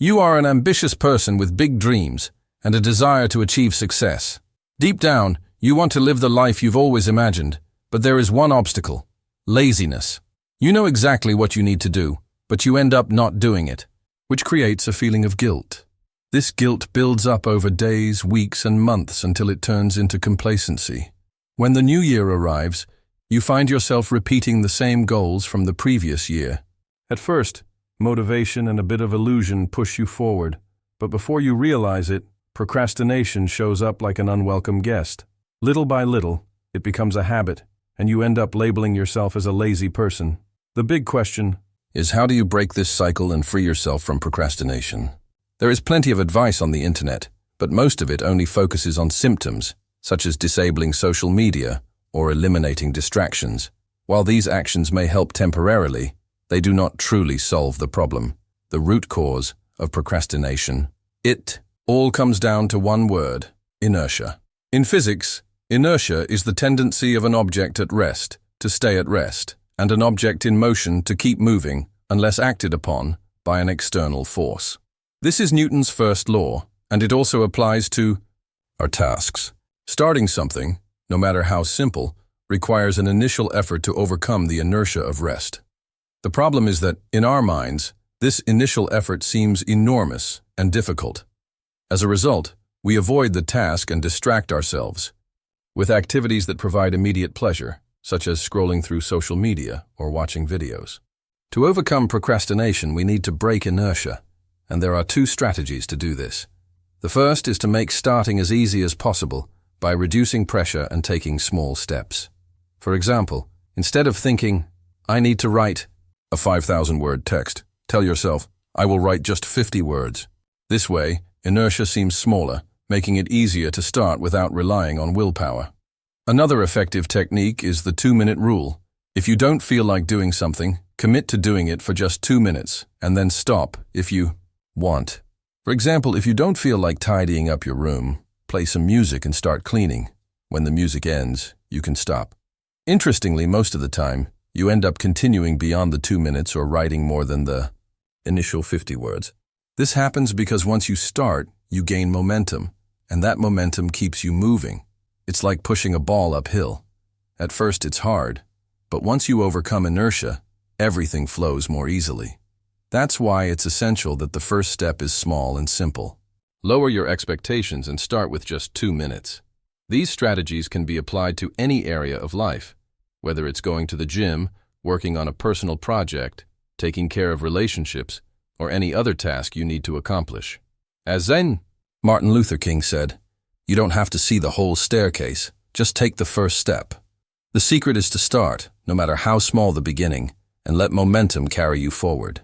You are an ambitious person with big dreams and a desire to achieve success. Deep down, you want to live the life you've always imagined, but there is one obstacle: laziness. You know exactly what you need to do, but you end up not doing it, which creates a feeling of guilt. This guilt builds up over days, weeks, and months until it turns into complacency. When the new year arrives, you find yourself repeating the same goals from the previous year. At first, motivation and a bit of illusion push you forward, but before you realize it, procrastination shows up like an unwelcome guest. Little by little, it becomes a habit, and you end up labeling yourself as a lazy person. The big question is, how do you break this cycle and free yourself from procrastination? There is plenty of advice on the internet, but most of it only focuses on symptoms, such as disabling social media or eliminating distractions. While these actions may help temporarily, they do not truly solve the problem, the root cause of procrastination. It all comes down to one word: inertia. In physics, inertia is the tendency of an object at rest to stay at rest, and an object in motion to keep moving unless acted upon by an external force. This is Newton's first law, and it also applies to our tasks. Starting something, no matter how simple, requires an initial effort to overcome the inertia of rest. The problem is that, in our minds, this initial effort seems enormous and difficult. As a result, we avoid the task and distract ourselves with activities that provide immediate pleasure, such as scrolling through social media or watching videos. To overcome procrastination, we need to break inertia, and there are two strategies to do this. The first is to make starting as easy as possible by reducing pressure and taking small steps. For example, instead of thinking, "I need to write a 5,000-word text," tell yourself, "I will write just 50 words. This way, inertia seems smaller, making it easier to start without relying on willpower. Another effective technique is the 2-minute rule. If you don't feel like doing something, commit to doing it for just 2 minutes, and then stop if you want. For example, if you don't feel like tidying up your room, play some music and start cleaning. When the music ends, you can stop. Interestingly, most of the time, you end up continuing beyond the 2 minutes or writing more than the initial 50 words. This happens because once you start, you gain momentum, and that momentum keeps you moving. It's like pushing a ball uphill. At first it's hard, but once you overcome inertia, everything flows more easily. That's why it's essential that the first step is small and simple. Lower your expectations and start with just 2 minutes. These strategies can be applied to any area of life, whether it's going to the gym, working on a personal project, taking care of relationships, or any other task you need to accomplish. As Martin Luther King said, "You don't have to see the whole staircase, just take the first step." The secret is to start, no matter how small the beginning, and let momentum carry you forward.